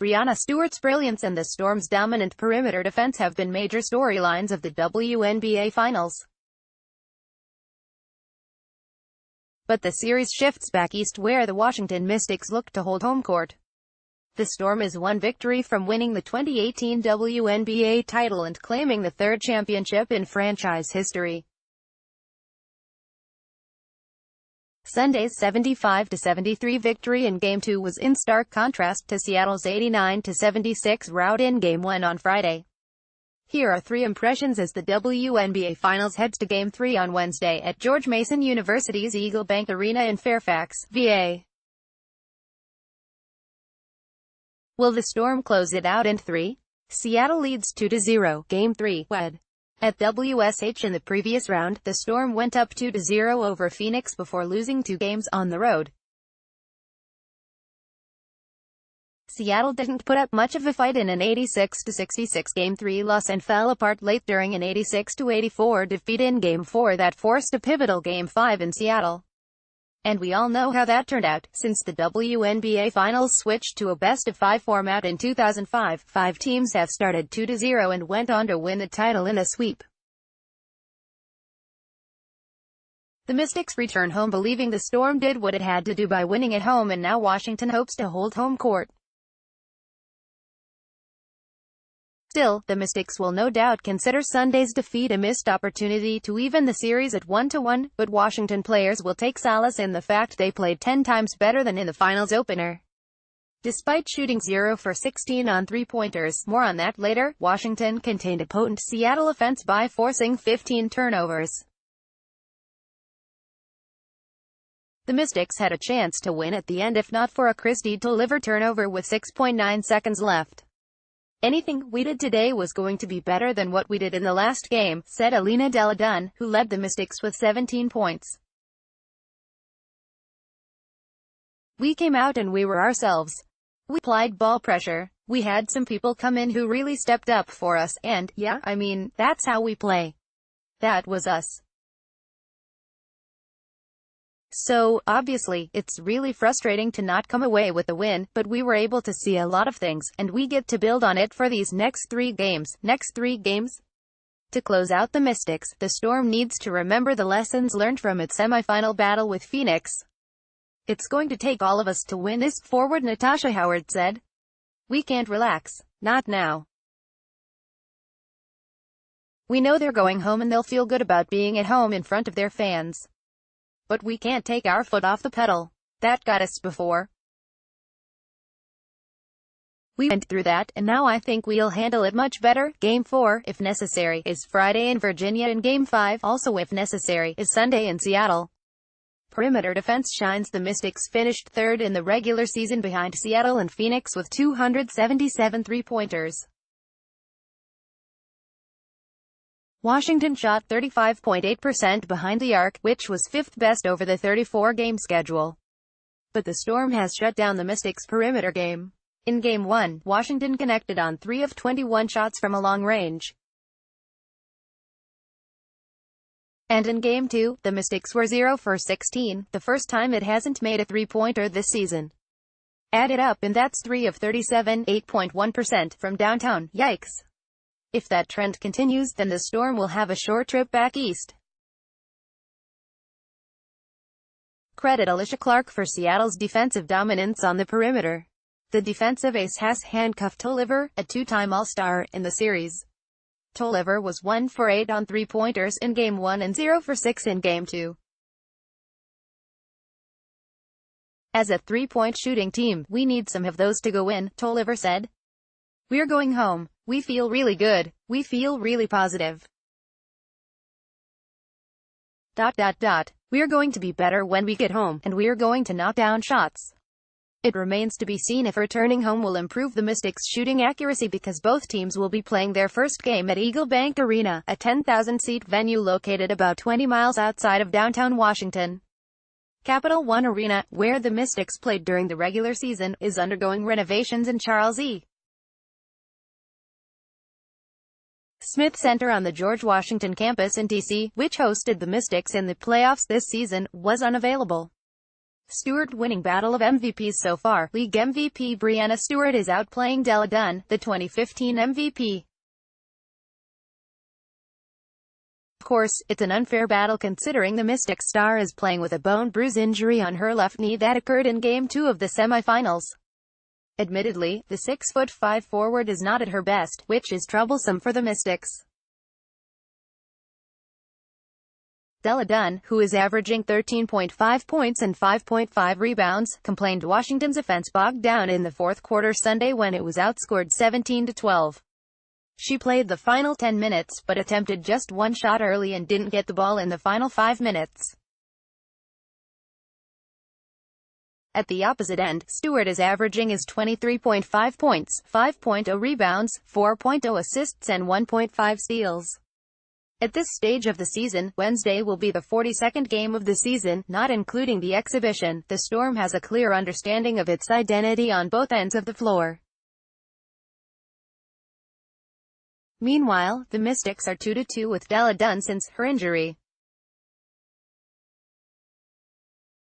Breanna Stewart's brilliance and the Storm's dominant perimeter defense have been major storylines of the WNBA Finals. But the series shifts back east where the Washington Mystics look to hold home court. The Storm is one victory from winning the 2018 WNBA title and claiming the third championship in franchise history. Sunday's 75-73 victory in Game 2 was in stark contrast to Seattle's 89-76 rout in Game 1 on Friday. Here are 3 impressions as the WNBA Finals heads to Game 3 on Wednesday at George Mason University's Eagle Bank Arena in Fairfax, VA. Will the Storm close it out in 3? Seattle leads 2-0, Game 3, WED. At WSH in the previous round, the Storm went up 2-0 over Phoenix before losing 2 games on the road. Seattle didn't put up much of a fight in an 86-66 Game 3 loss and fell apart late during an 86-84 defeat in Game 4 that forced a pivotal Game 5 in Seattle. And we all know how that turned out. Since the WNBA Finals switched to a best-of-5 format in 2005, 5 teams have started 2-0 and went on to win the title in a sweep. The Mystics return home believing the Storm did what it had to do by winning at home, and now Washington hopes to hold home court. Still, the Mystics will no doubt consider Sunday's defeat a missed opportunity to even the series at 1-1, but Washington players will take solace in the fact they played 10 times better than in the finals opener. Despite shooting 0 for 16 on three-pointers, more on that later, Washington contained a potent Seattle offense by forcing 15 turnovers. The Mystics had a chance to win at the end if not for a Christie Tolliver turnover with 6.9 seconds left. Anything we did today was going to be better than what we did in the last game, said Alina Deladun, who led the Mystics with 17 points. We came out and we were ourselves. We applied ball pressure. We had some people come in who really stepped up for us, and, yeah, I mean, that's how we play. That was us. So, obviously, it's really frustrating to not come away with a win, but we were able to see a lot of things, and we get to build on it for these next 3 games. To close out the Mystics, the Storm needs to remember the lessons learned from its semifinal battle with Phoenix. It's going to take all of us to win this, forward Natasha Howard said. We can't relax. Not now. We know they're going home and they'll feel good about being at home in front of their fans. But we can't take our foot off the pedal. That got us before. We went through that, and now I think we'll handle it much better. Game 4, if necessary, is Friday in Virginia, and Game 5, also if necessary, is Sunday in Seattle. Perimeter defense shines. The Mystics finished 3rd in the regular season behind Seattle and Phoenix with 277 three-pointers. Washington shot 35.8% behind the arc, which was 5th best over the 34-game schedule. But the Storm has shut down the Mystics' perimeter game. In Game 1, Washington connected on 3 of 21 shots from a long range. And in Game 2, the Mystics were 0 for 16, the first time it hasn't made a three-pointer this season. Add it up and that's 3 of 37, 8.1% from downtown. Yikes. If that trend continues, then the Storm will have a short trip back east. Credit Alicia Clark for Seattle's defensive dominance on the perimeter. The defensive ace has handcuffed Tolliver, a 2-time All-Star, in the series. Tolliver was 1 for 8 on three-pointers in Game 1 and 0 for 6 in Game 2. As a three-point shooting team, we need some of those to go in, Tolliver said. We're going home. We feel really good. We feel really positive. We're going to be better when we get home, and we're going to knock down shots. It remains to be seen if returning home will improve the Mystics' shooting accuracy because both teams will be playing their first game at Eagle Bank Arena, a 10,000-seat venue located about 20 miles outside of downtown Washington. Capital One Arena, where the Mystics played during the regular season, is undergoing renovations in Charles E. Smith Center on the George Washington campus in D.C., which hosted the Mystics in the playoffs this season, was unavailable. Stewart winning battle of MVPs so far. League MVP Breanna Stewart is outplaying Della Dunn, the 2015 MVP. Of course, it's an unfair battle considering the Mystics star is playing with a bone bruise injury on her left knee that occurred in Game 2 of the semifinals. Admittedly, the 6'5" forward is not at her best, which is troublesome for the Mystics. Della Dunn, who is averaging 13.5 points and 5.5 rebounds, complained Washington's offense bogged down in the fourth quarter Sunday when it was outscored 17-12. She played the final 10 minutes, but attempted just one shot early and didn't get the ball in the final 5 minutes. At the opposite end, Stewart is averaging is 23.5 points, 5.0 rebounds, 4.0 assists and 1.5 steals. At this stage of the season, Wednesday will be the 42nd game of the season, not including the exhibition. The Storm has a clear understanding of its identity on both ends of the floor. Meanwhile, the Mystics are 2-2 with Della Dunn since her injury.